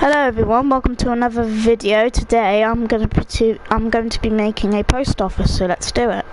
Hello everyone, welcome to another video. Today I'm going to be making a post office, so let's do it.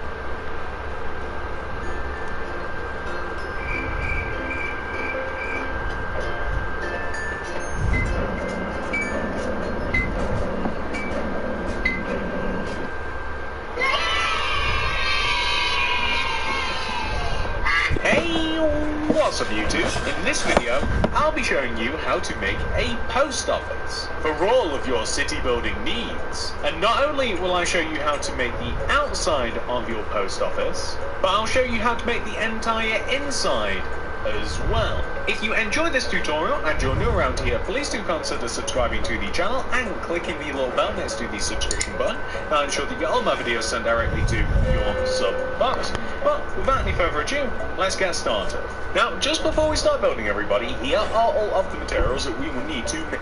Hey, what's up YouTube? In this video, I'll be showing you how to make a post office for all of your city building needs. And not only will I show you how to make the outside of your post office, but I'll show you how to make the entire inside as well. If you enjoy this tutorial and you're new around here, please do consider subscribing to the channel and clicking the little bell next to the subscription button. I'll ensure that you get all my videos sent directly to your sub box. Well, without any further ado, let's get started. Now, just before we start building, everybody, here are all of the materials that we will need to make.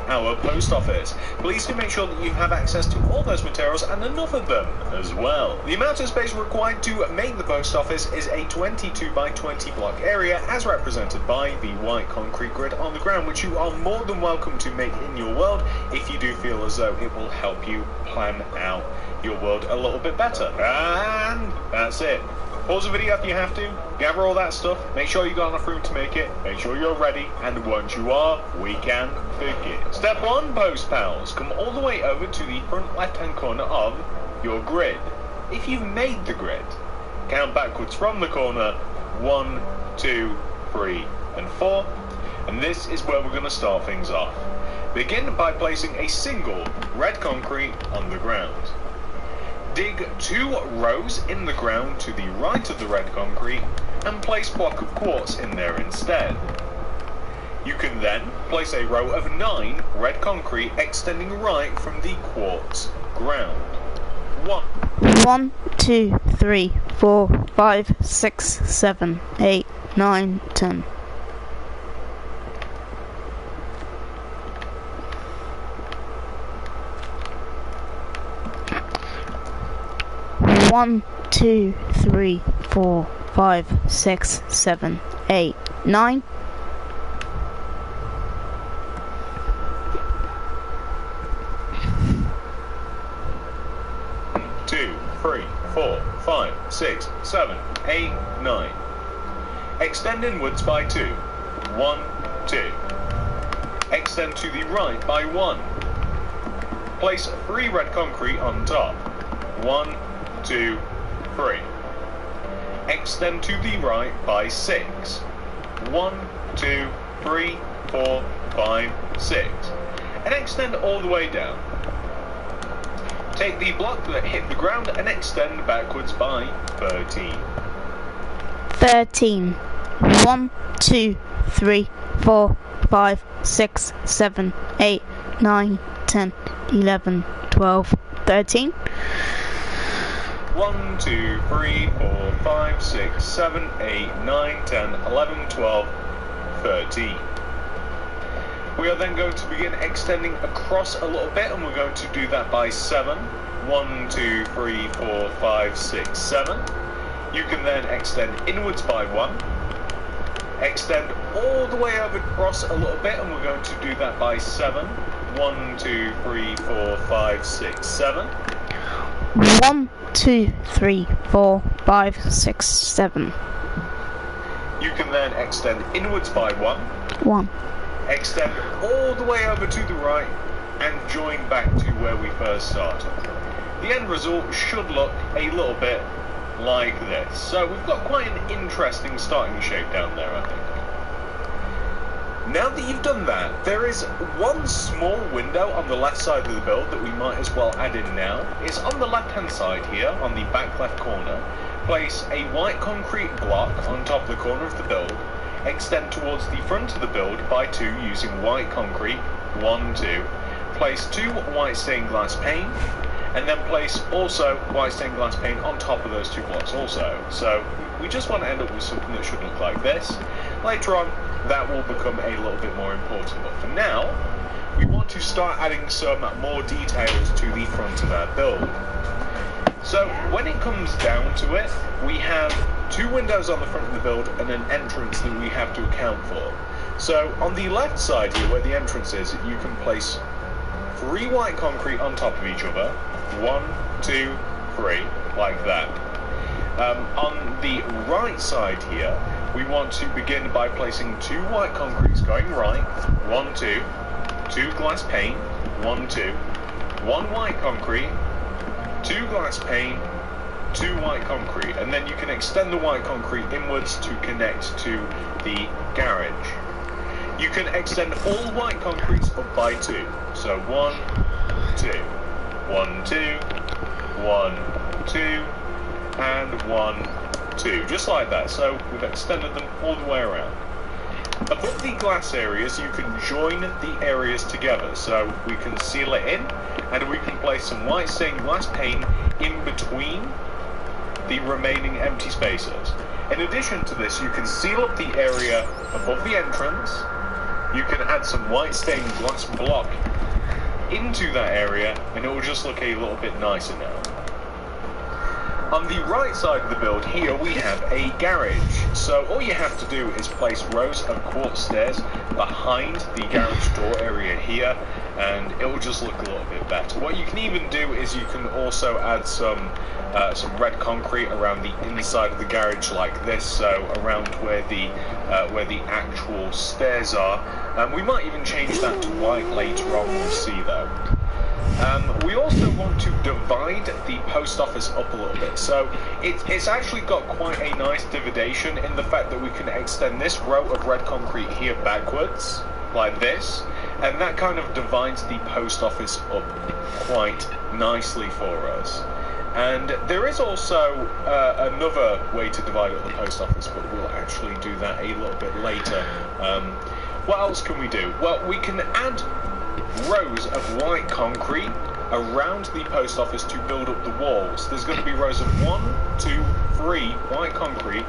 Our post office. Please do make sure that you have access to all those materials and enough of them as well. The amount of space required to make the post office is a 22 by 20 block area as represented by the white concrete grid on the ground, which you are more than welcome to make in your world if you do feel as though it will help you plan out your world a little bit better. And that's it. Pause the video if you have to, gather all that stuff, make sure you got enough room to make it, make sure you're ready, and once you are, we can begin. Step 1, post pals. Come all the way over to the front left hand corner of your grid. If you've made the grid, count backwards from the corner, 1, 2, 3, and 4, and this is where we're going to start things off. Begin by placing a single red concrete on the ground. Dig 2 rows in the ground to the right of the red concrete and place block of quartz in there instead. You can then place a row of 9 red concrete extending right from the quartz ground. 1, 2, 3, 4, 5, 6, 7, 8, 9, 10. One, 2, 3, 4, 5, 6, 7, 8, 9. Two, 3, 4, 5, 6, 7, 8, 9. Extend inwards by 2. 1, 2. Extend to the right by 1. Place 3 red concrete on top. 1, 2, 3. Extend to the right by 6. 1, 2, 3, 4, 5, 6. And extend all the way down. Take the block that hit the ground and extend backwards by 13. 13. 1, 2, 3, 4, 5, 6, 7, 8, 9, 10, 11, 12, 13. 1, 2, 3, 4, 5, 6, 7, 8, 9, 10, 11, 12, 13. We are then going to begin extending across a little bit, and we're going to do that by 7. 1, 2, 3, 4, 5, 6, 7. You can then extend inwards by 1. Extend all the way over across a little bit, and we're going to do that by 7. 1, 2, 3, 4, 5, 6, 7. 1, 2, 3, 4, 5, 6, 7. You can then extend inwards by 1. 1. Extend all the way over to the right and join back to where we first started. The end result should look a little bit like this. So we've got quite an interesting starting shape down there, I think. Now that you've done that, there is one small window on the left side of the build that we might as well add in now. It's on the left hand side here, on the back left corner. Place a white concrete block on top of the corner of the build. Extend towards the front of the build by 2 using white concrete, 1, 2. Place 2 white stained glass pane, and then place also white stained glass pane on top of those 2 blocks also. So we just want to end up with something that should look like this. Later on, that will become a little bit more important, but for now, we want to start adding some more details to the front of our build. So when it comes down to it, we have 2 windows on the front of the build and an entrance that we have to account for. So on the left side here, where the entrance is, you can place 3 white concrete on top of each other. 1, 2, 3, like that. On the right side here, we want to begin by placing 2 white concretes going right, 1, 2, 2 glass pane, 1, 2, 1 white concrete, 2 glass pane, 2 white concrete, and then you can extend the white concrete inwards to connect to the garage. You can extend all white concretes up by 2, so 1, 2, 1, 2, 1, 2, and 1, 2, just like that. So we've extended them all the way around. Above the glass areas, you can join the areas together, so we can seal it in, and we can place some white stained glass pane in between the remaining empty spaces. In addition to this, you can seal up the area above the entrance. You can add some white stained glass block into that area, and it will just look a little bit nicer now. On the right side of the build here, we have a garage. So all you have to do is place rows of quartz stairs behind the garage door area here, and it will just look a little bit better. What you can even do is you can also add some red concrete around the inside of the garage like this, so around where the actual stairs are. We might even change that to white later on, we'll see though. We also want to divide the post office up a little bit, so it's actually got quite a nice dividation in the fact that we can extend this row of red concrete here backwards, like this, and that kind of divides the post office up quite nicely for us. And there is also another way to divide up the post office, but we'll actually do that a little bit later. What else can we do? Well, we can add rows of white concrete around the post office to build up the walls. There's going to be rows of 1, 2, 3 white concrete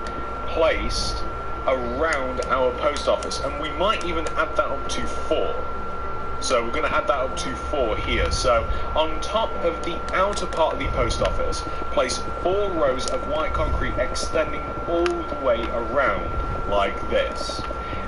placed around our post office, and we might even add that up to 4. So we're going to add that up to 4 here. So on top of the outer part of the post office, place 4 rows of white concrete extending all the way around like this.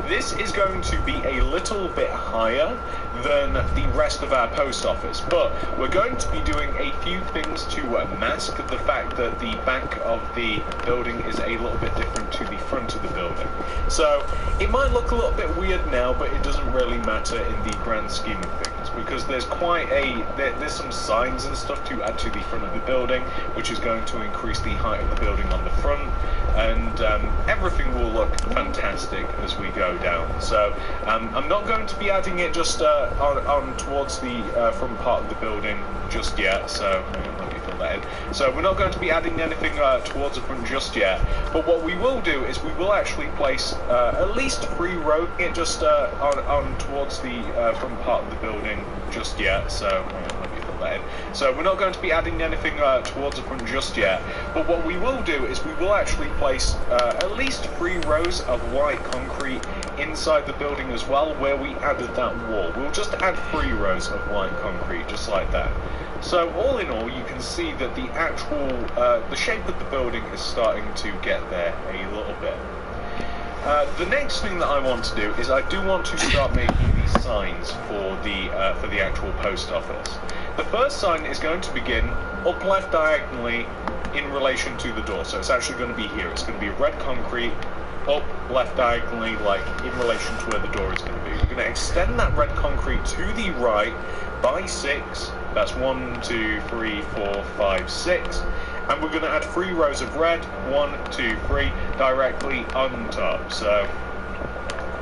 This is going to be a little bit higher than the rest of our post office, but we're going to be doing a few things to mask the fact that the back of the building is a little bit different to the front of the building. So it might look a little bit weird now, but it doesn't really matter in the grand scheme of things, because there's there's some signs and stuff to add to the front of the building, which is going to increase the height of the building on the front, and everything will look fantastic as we go down. So I'm not going to be adding it just on towards the front part of the building just yet, so let me fill that in. So we're not going to be adding anything towards the front just yet, but what we will do is we will actually place at least 3 rows just on towards the front part of the building just yet, so let me fill that in. So we're not going to be adding anything towards the front just yet, but what we will do is we will actually place at least 3 rows of white concrete inside the building as well, where we added that wall. We'll just add 3 rows of white concrete, just like that. So all in all, you can see that the actual, the shape of the building is starting to get there a little bit. The next thing that I want to do is I do want to start making these signs for the actual post office. The first sign is going to begin up left diagonally in relation to the door. So it's actually going to be here. It's going to be red concrete up left diagonally, like in relation to where the door is going to be. We're going to extend that red concrete to the right by 6. That's 1, 2, 3, 4, 5, 6. And we're going to add 3 rows of red, 1, 2, 3, directly on top. So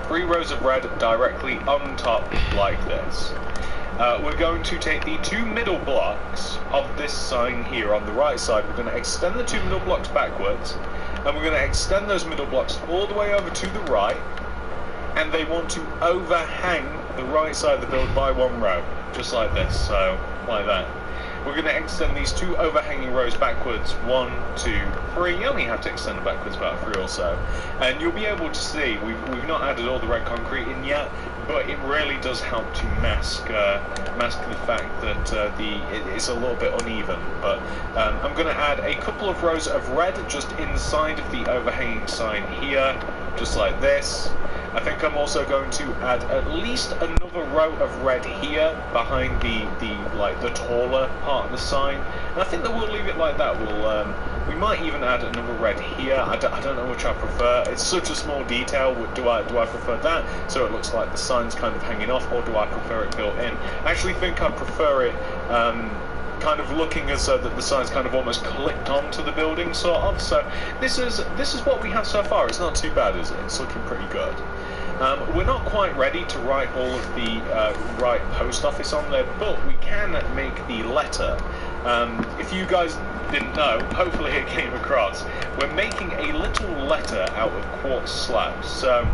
3 rows of red directly on top like this. We're going to take the 2 middle blocks of this sign here on the right side. We're going to extend the 2 middle blocks backwards, and we're going to extend those middle blocks all the way over to the right, and they want to overhang the right side of the build by 1 row, just like this, so like that. We're going to extend these 2 overhanging rows backwards, 1, 2, 3. You only have to extend them backwards about 3 or so. And you'll be able to see, we've not added all the red concrete in yet, but it really does help to mask the fact that it's a little bit uneven. But I'm going to add a couple of rows of red just inside of the overhanging sign here, just like this. I think I'm also going to add at least another row of red here behind the taller part of the sign. And I think that we'll leave it like that. We might even add another red here. I don't know which I prefer. It's such a small detail. Do I prefer that so it looks like the sign's kind of hanging off, or do I prefer it built in? I actually think I prefer it kind of looking as though that the sign's kind of almost clipped onto the building, sort of. So this is what we have so far. It's not too bad, is it? It's looking pretty good. We're not quite ready to write all of the right post office on there, but we can make the letter. If you guys didn't know, hopefully it came across. We're making a little letter out of quartz slabs. So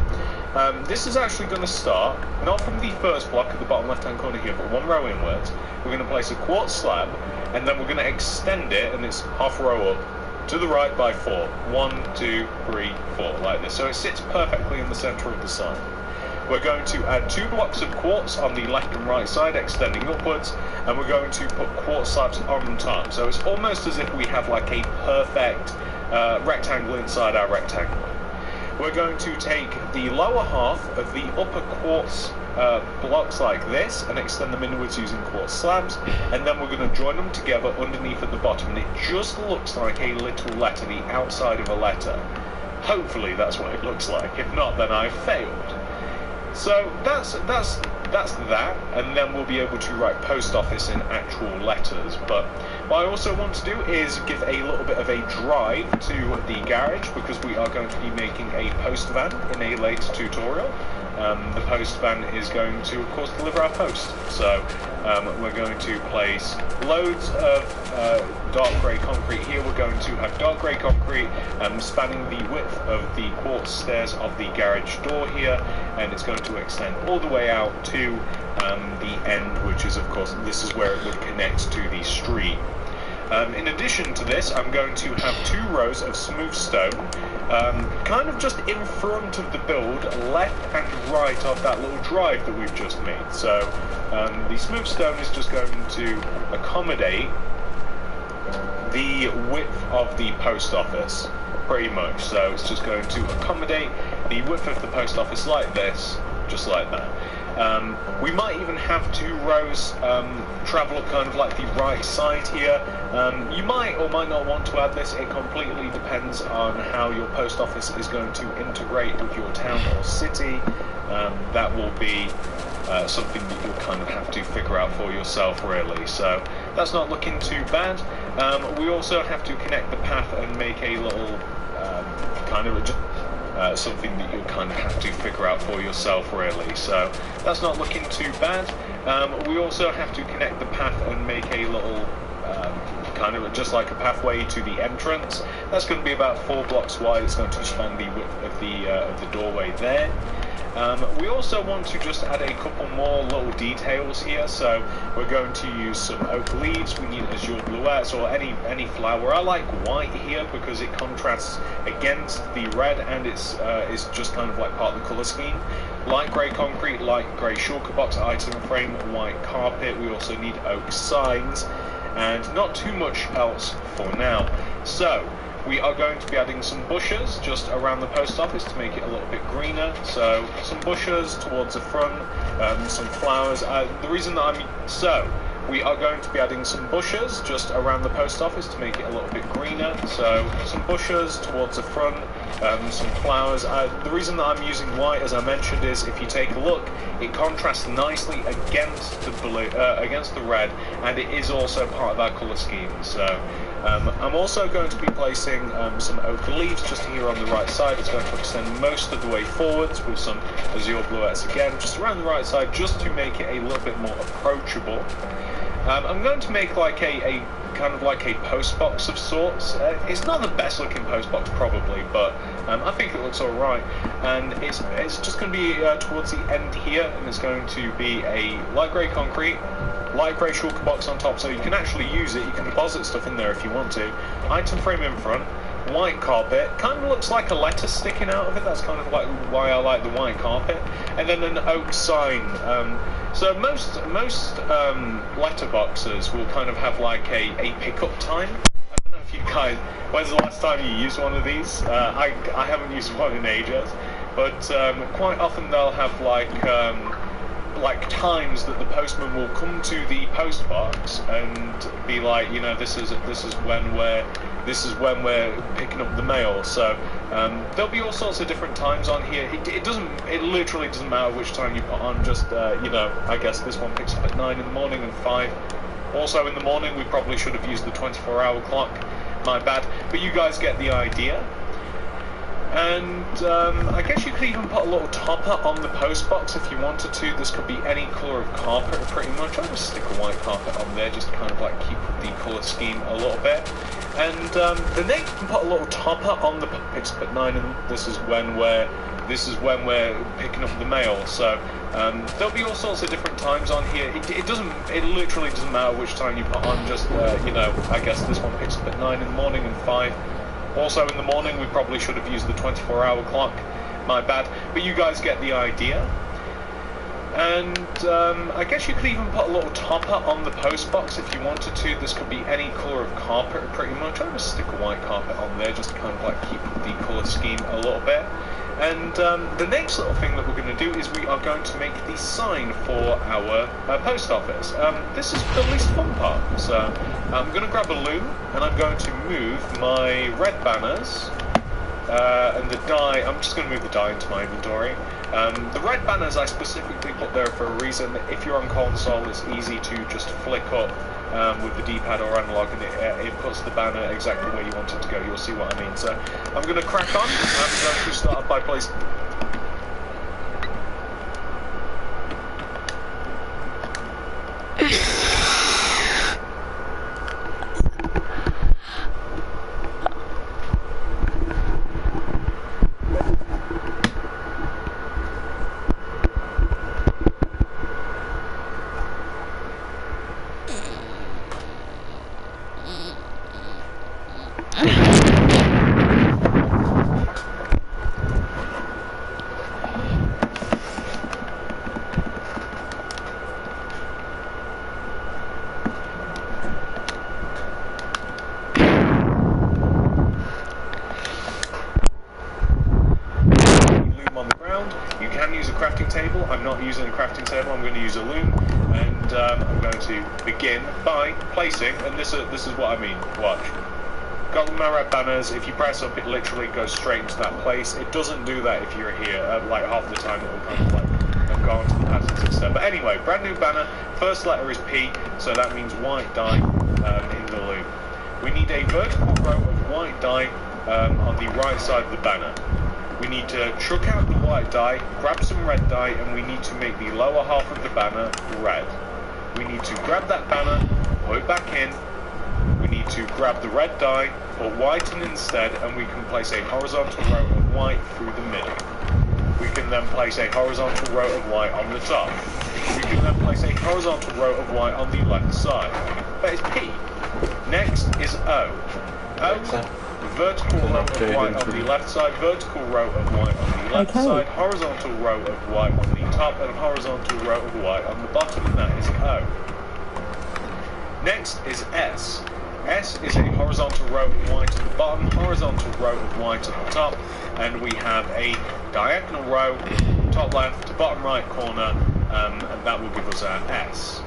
this is actually going to start, not from the first block at the bottom left-hand corner here, but 1 row inwards. We're going to place a quartz slab, and then we're going to extend it, and it's half row up to the right by 4. 1, 2, 3, 4, like this. So it sits perfectly in the center of the sign. We're going to add 2 blocks of quartz on the left and right side, extending upwards, and we're going to put quartz slabs on top. So it's almost as if we have like a perfect rectangle inside our rectangle. We're going to take the lower half of the upper quartz blocks like this and extend them inwards using quartz slabs, and then we're going to join them together underneath at the bottom, and it just looks like a little letter, the outside of a letter. Hopefully that's what it looks like. If not, then I've failed. So that's that, and then we'll be able to write post office in actual letters. But what I also want to do is give a little bit of a drive to the garage, because we are going to be making a post van in a later tutorial. The post van is going to, of course, deliver our post. So we're going to place loads of dark grey concrete here. We're going to have dark grey concrete spanning the width of the quartz stairs of the garage door here, and it's going to extend all the way out to the end, which is, of course, this is where it would connect to the street. In addition to this, I'm going to have 2 rows of smooth stone, kind of just in front of the build, left and right of that little drive that we've just made. So the smooth stone is just going to accommodate the width of the post office, pretty much. So it's just going to accommodate the width of the post office like this, just like that. We might even have 2 rows travel up kind of like the right side here. You might or might not want to add this. It completely depends on how your post office is going to integrate with your town or city. That will be something that you'll kind of have to figure out for yourself, really. So that's not looking too bad. We also have to connect the path and make a little kind of something that you'll kind of have to figure out for yourself, really. So that's not looking too bad. We also have to connect the path and make a little kind of just like a pathway to the entrance. That's going to be about 4 blocks wide. It's going to span the width of the doorway there. We also want to just add a couple more little details here. So we're going to use some oak leaves. We need azure bluettes or any flower. I like white here because it contrasts against the red, and it's just kind of like part of the colour scheme. Light grey concrete, light grey shulker box item frame, white carpet. We also need oak signs, and not too much else for now. So we are going to be adding some bushes just around the post office to make it a little bit greener. So some bushes towards the front, some flowers. The reason that We are going to be adding some bushes just around the post office to make it a little bit greener. So some bushes towards the front, some flowers. The reason that I'm using white, as I mentioned, is if you take a look, it contrasts nicely against the blue, against the red, and it is also part of our colour scheme. So I'm also going to be placing some oak leaves just here on the right side. It's going to extend most of the way forwards with some azure bluettes again, just around the right side, just to make it a little bit more approachable. I'm going to make like a kind of like a post box of sorts. It's not the best looking post box probably, but I think it looks alright. And it's just going to be towards the end here, and it's going to be a light grey concrete, light grey shulker box on top, so you can actually use it. You can deposit stuff in there if you want to. Item frame in front, white carpet, kind of looks like a letter sticking out of it. That's kind of like why I like the white carpet. And then an oak sign. So most letterboxes will kind of have like a pickup time. I don't know if you guys, when's the last time you used one of these? I haven't used one in ages, but quite often they'll have like times that the postman will come to the post box and be like, you know, this is when we're picking up the mail. So there'll be all sorts of different times on here. It literally doesn't matter which time you put on. Just you know, I guess this one picks up at 9 in the morning and 5. Also in the morning, we probably should have used the 24-hour clock. My bad. But you guys get the idea. And I guess you could even put a little topper on the post box if you wanted to. This could be any colour of carpet pretty much. I'll just stick a white carpet on there just to kind of like keep the colour scheme a little bit. And then you can put a little topper on the picks up at 9, and this is when we're picking up the mail. So there'll be all sorts of different times on here. It literally doesn't matter which time you put on. Just you know, I guess this one picks up at 9 in the morning and 5. Also in the morning, we probably should have used the 24-hour clock. My bad. But you guys get the idea. And I guess you could even put a little topper on the post box if you wanted to. This could be any colour of carpet pretty much. I'll just stick a white carpet on there just to kind of like keep the colour scheme a little bit. And the next little thing that we're going to do is we are going to make the sign for our post office. This is the least fun part. So I'm going to grab a loom and I'm going to move my red banners and the die. I'm just going to move the die into my inventory. The red banners I specifically put there for a reason. If you're on console, it's easy to just flick up with the D-pad or analog, and it puts the banner exactly where you want it to go. You'll see what I mean. So I'm going to crack on. I'm going to start by placing. Table. I'm not using a crafting table. I'm going to use a loom, and I'm going to begin by placing. And this is what I mean. Watch. Got my red banners. If you press up, it literally goes straight into that place. It doesn't do that if you're here. Like half the time, it will kind of like go onto the patterns instead. But anyway, brand new banner. First letter is P, so that means white dye in the loom. We need a vertical row of white dye on the right side of the banner. We need to chuck out the white dye, grab some red dye, and we need to make the lower half of the banner red. We need to grab that banner, put it back in. We need to grab the red dye, put white in instead, and we can place a horizontal row of white through the middle. We can then place a horizontal row of white on the top. We can then place a horizontal row of white on the left side. That is P. Next is O. O. Vertical row of white on the left side, vertical row of white on the left side, horizontal row of white on the top, and horizontal row of white on the bottom, and that is O. Next is S. S is a horizontal row of white at the bottom, horizontal row of white at the top, and we have a diagonal row, top left to bottom right corner, and that will give us our S.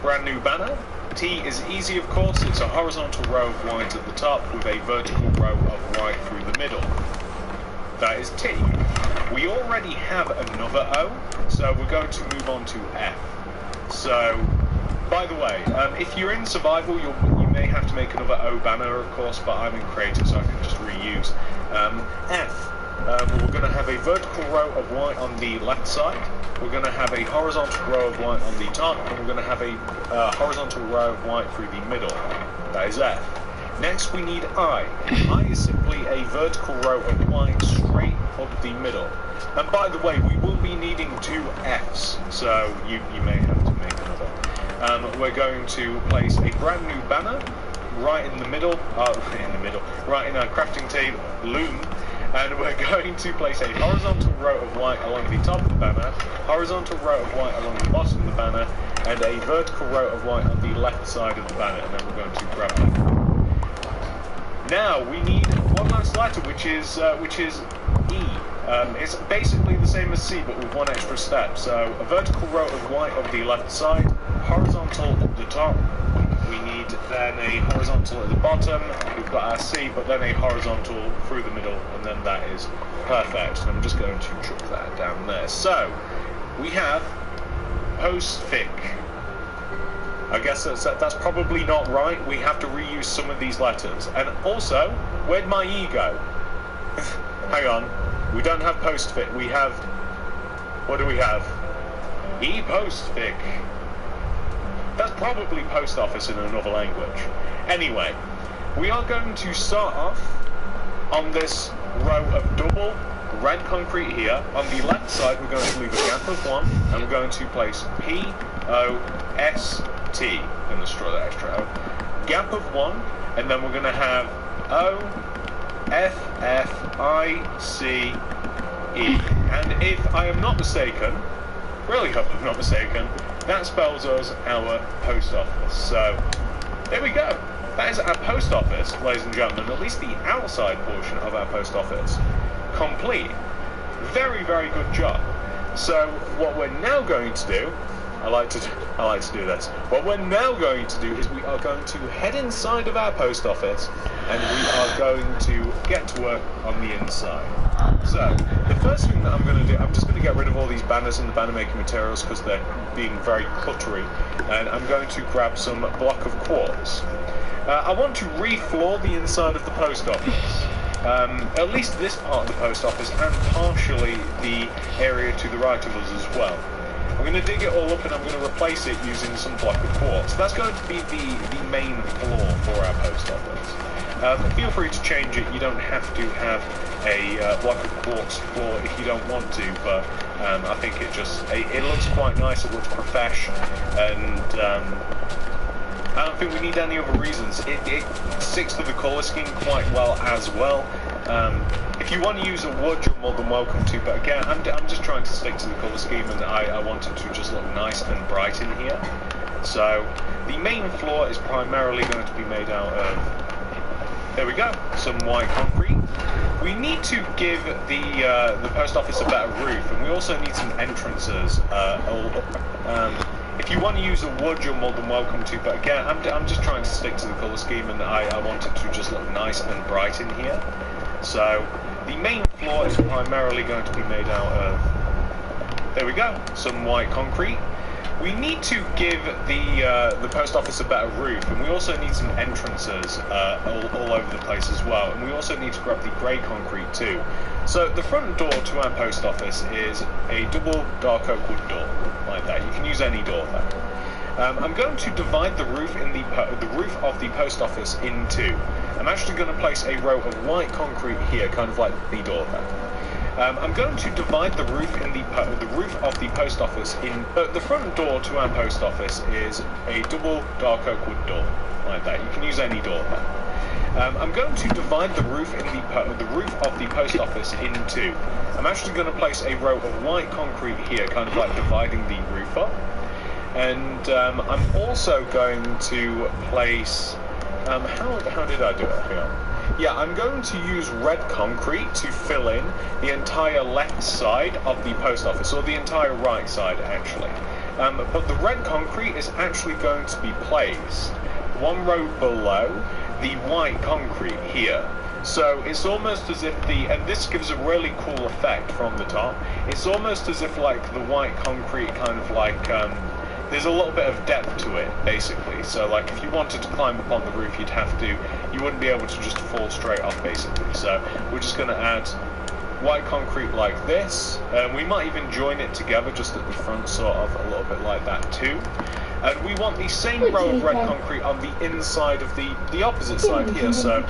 brand new banner. T is easy, of course. It's a horizontal row of white at the top with a vertical row of white through the middle. That is T. We already have another O, so we're going to move on to F. So, by the way, if you're in survival, you may have to make another O banner, of course, but I'm in creative, so I can just reuse. F. We're going to have a vertical row of white on the left side. We're going to have a horizontal row of white on the top, and we're going to have a horizontal row of white through the middle. That is F. Next, we need I. I is simply a vertical row of white straight up the middle. And by the way, we will be needing 2 Fs, so you may have to make another. We're going to place a brand new banner right in the middle, right in our crafting table loom. And we're going to place a horizontal row of white along the top of the banner, horizontal row of white along the bottom of the banner, and a vertical row of white on the left side of the banner, and then we're going to grab it. Now we need one last letter, which is E. It's basically the same as C, but with one extra step. So a vertical row of white on the left side, horizontal at the top. We need then a horizontal at the bottom. We've got our C, but then a horizontal through the middle, and then that is perfect. And I'm just going to chuck that down there. So we have postfic. I guess that's probably not right. We have to reuse some of these letters. And also, where'd my E go? Hang on. We don't have postfic. We have... What do we have? E postfic. That's probably post office in another language. Anyway, we are going to start off on this row of double red concrete here. On the left side, we're going to leave a gap of 1, and we're going to place P-O-S-T. I'm going to destroy that extra O. Gap of 1, and then we're going to have O-F-F-I-C-E. And if I am not mistaken, really hope I'm not mistaken, that spells us our post office. So, there we go. That is our post office, ladies and gentlemen, at least the outside portion of our post office. Complete. Very, very good job. So, what we're now going to do, I like to do this. What we're now going to do is we are going to head inside of our post office, and we are going to get to work on the inside. So, the first thing that I'm going to do, I'm just going to get rid of all these banners and the banner making materials because they're being very cluttery, and I'm going to grab some block of quartz. I want to re-floor the inside of the post office. At least this part of the post office, and partially the area to the right of us as well. I'm going to dig it all up and I'm going to replace it using some block of quartz. That's going to be the main floor for our post office. Feel free to change it. You don't have to have a block of quartz floor if you don't want to, but I think it looks quite nice. It looks professional, and I don't think we need any other reasons. It sticks to the colour scheme quite well as well. If you want to use a wood, you're more than welcome to, but again, I'm just trying to stick to the colour scheme, and I want it to just look nice and bright in here. So, the main floor is primarily going to be made out of, there we go, some white concrete. We need to give the post office a better roof, and we also need some entrances. If you want to use a wood, you're more than welcome to, but again, I'm just trying to stick to the colour scheme, and I want it to just look nice and bright in here. So, the main floor is primarily going to be made out of, there we go, some white concrete. We need to give the post office a better roof, and we also need some entrances all over the place as well, and we also need to grab the grey concrete too. So the front door to our post office is a double dark oak wood door, like that. You can use any door there. I'm going to divide the roof in the roof of the post office in 2. I'm actually going to place a row of white concrete here, kind of like the door there. I'm going to divide the roof in the roof of the post office in. The front door to our post office is a double dark oak wood door, like that. You can use any door there. I'm going to divide the roof in the roof of the post office in 2. I'm actually going to place a row of white concrete here, kind of like dividing the roof up. And I'm also going to place. How did I do it? Hang on. Yeah, I'm going to use red concrete to fill in the entire left side of the post office, or the entire right side, actually. but the red concrete is actually going to be placed one row below the white concrete here. So it's almost as if and this gives a really cool effect from the top, it's almost as if like the white concrete kind of like, there's a little bit of depth to it, basically. So like if you wanted to climb up on the roof, you wouldn't be able to just fall straight off, basically. So we're just going to add white concrete like this, and we might even join it together just at the front, sort of, a little bit like that too. And we want the same row of red concrete on the inside of the opposite side here. So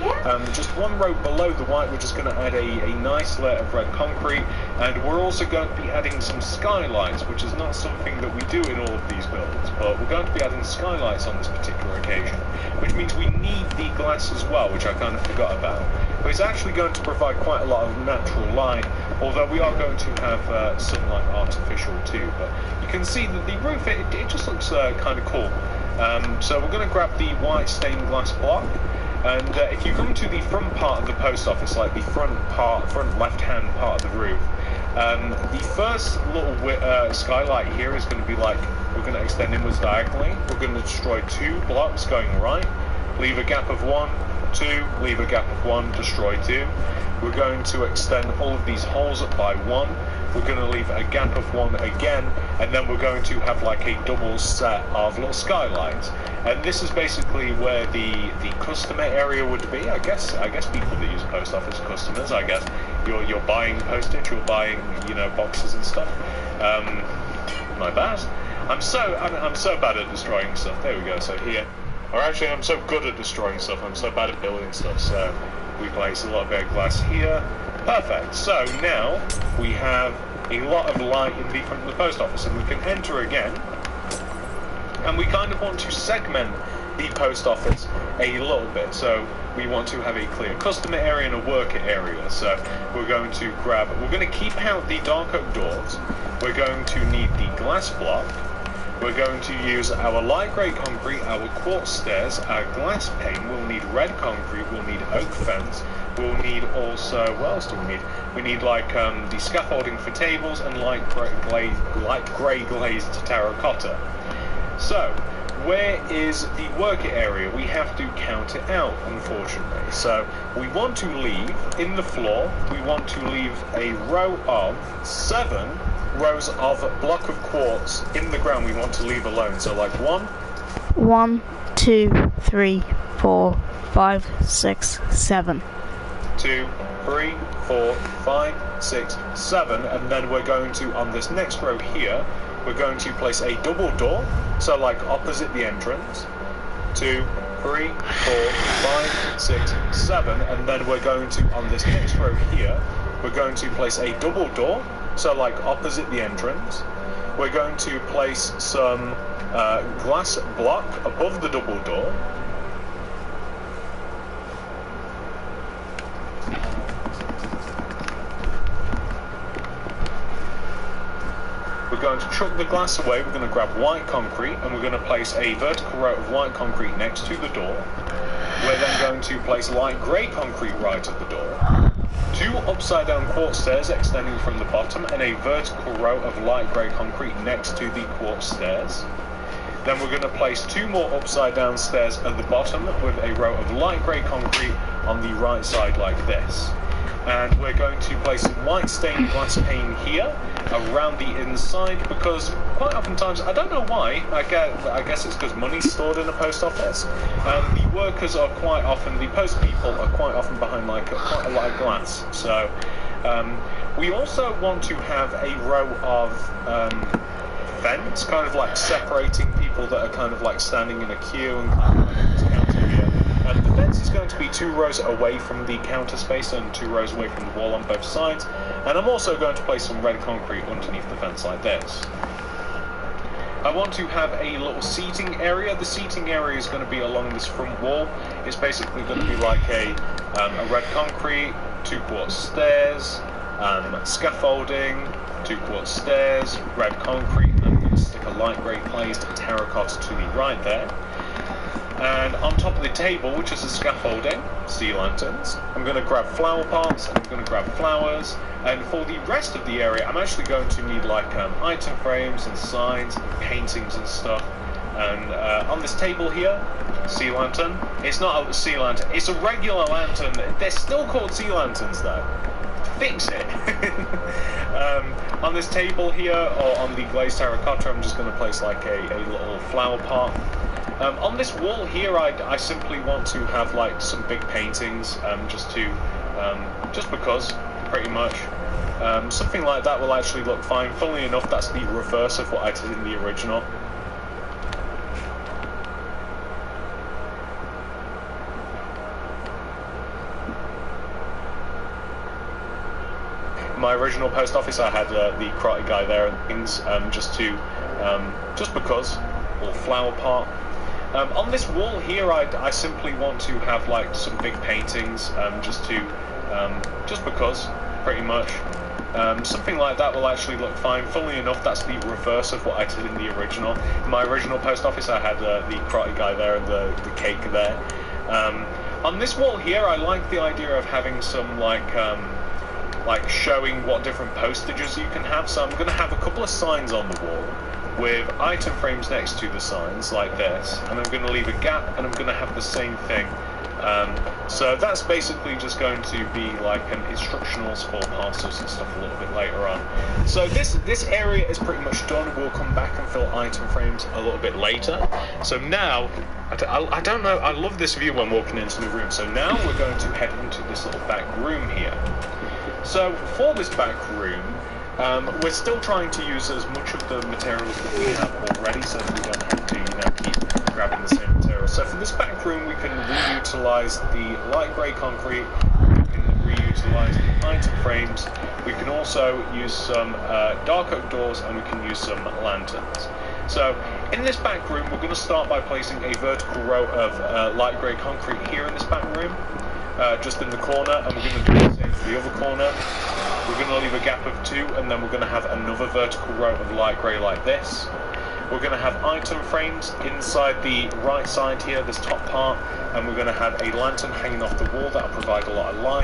just one row below the white, we're just going to add a nice layer of red concrete. And we're also going to be adding some skylights, which is not something that we do in all of these builds, but we're going to be adding skylights on this particular occasion, which means we need the glass as well, which I kind of forgot about. But it's actually going to provide quite a lot of natural light, although we are going to have sunlight artificial too. But you can see that the roof, it just looks kind of cool. So we're going to grab the white stained glass block. And if you come to the front part of the post office, like the front left-hand part of the roof, the first little skylight here is going to be like, we're going to extend inwards diagonally. We're going to destroy 2 blocks going right, leave a gap of 1, 2, leave a gap of 1, destroy 2. We're going to extend all of these holes up by 1. We're going to leave a gap of 1 again, and then we're going to have like a double set of little skylights. And this is basically where the customer area would be. I guess people that use post office are customers. I guess you're buying postage, you're buying, you know, boxes and stuff. My bad. I'm so bad at destroying stuff. There we go. So here, or actually, I'm so good at destroying stuff. I'm so bad at building stuff. So we place a lot of air glass here. Perfect. So now we have a lot of light in the front of the post office, and we can enter again. And we kind of want to segment the post office a little bit. So we want to have a clear customer area and a worker area. So we're going to keep out the dark oak doors. We're going to need the glass block. We're going to use our light grey concrete, our quartz stairs, our glass pane. We'll need red concrete. We'll need oak fence. We'll need also, what else do we need? We need like the scaffolding for tables and light grey glazed terracotta. So, where is the worker area? We have to count it out, unfortunately. So, we want to leave, in the floor, we want to leave a row of 7 rows of block of quartz in the ground we want to leave alone. So, like 1, 2, 3, 4, 5, 6, 7. 2, 3, 4, 5, 6, 7, and then we're going to, on this next row here, we're going to place a double door, so like opposite the entrance. 2, 3, 4, 5, 6, 7, and then we're going to, on this next row here, we're going to place a double door, so like opposite the entrance. We're going to place some glass block above the double door. We're going to chuck the glass away, we're going to grab white concrete, and we're going to place a vertical row of white concrete next to the door. We're then going to place light grey concrete right at the door. 2 upside down quartz stairs extending from the bottom, and a vertical row of light grey concrete next to the quartz stairs. Then we're going to place 2 more upside down stairs at the bottom with a row of light grey concrete on the right side like this. And we're going to place some white stained glass pane here around the inside, because quite oftentimes, I don't know why, I guess it's because money's stored in a post office, and the workers are quite often, the post people are quite often behind like quite a lot of glass. So we also want to have a row of fence, kind of like separating people that are kind of like standing in a queue and kind of like counter here. And the fence is going to be 2 rows away from the counter space and 2 rows away from the wall on both sides. And I'm also going to place some red concrete underneath the fence like this. I want to have a little seating area. The seating area is going to be along this front wall. It's basically going to be like a red concrete, 2 quartz stairs, scaffolding, 2 quartz stairs, red concrete, and I'm going to stick a light grey glazed terracotta to the right there. And on top of the table, which is the scaffolding, sea lanterns, I'm going to grab flower pots, and I'm going to grab flowers, and for the rest of the area, I'm actually going to need like item frames and signs and paintings and stuff. And on this table here, sea lantern. It's not a sea lantern, it's a regular lantern. They're still called sea lanterns though. Fix it. On this table here, or on the glazed terracotta, I'm just going to place like a little flower pot. On this wall here, I simply want to have like some big paintings, just because, pretty much. Something like that will actually look fine. Funnily enough, that's the reverse of what I did in the original. My original post office, I had the karate guy there and things, just because, or flower pot. On this wall here, I simply want to have like some big paintings, just because, pretty much. Something like that will actually look fine. Funnily enough, that's the reverse of what I did in the original. In my original post office, I had the karate guy there and the cake there. On this wall here, I like the idea of having some like showing what different postages you can have. So I'm going to have a couple of signs on the wall with item frames next to the signs like this, and I'm going to leave a gap, and I'm going to have the same thing. So that's basically just going to be like an instructionals for parcels and stuff a little bit later on. So this area is pretty much done. We'll come back and fill item frames a little bit later. So now, I don't know, I love this view when walking into the room. So now we're going to head into this little back room here. So for this back room, we're still trying to use as much of the materials that we have already, so that we don't have to, keep grabbing the same materials. So for this back room, we can reutilize the light grey concrete, we can reutilize the item frames, we can also use some dark oak doors, and we can use some lanterns. So in this back room, we're going to start by placing a vertical row of light grey concrete here in this back room, just in the corner, and we're going to do the same for the other corner. We're going to leave a gap of 2, and then we're going to have another vertical row of light grey like this. We're going to have item frames inside the right side here, this top part, and we're going to have a lantern hanging off the wall that will provide a lot of light.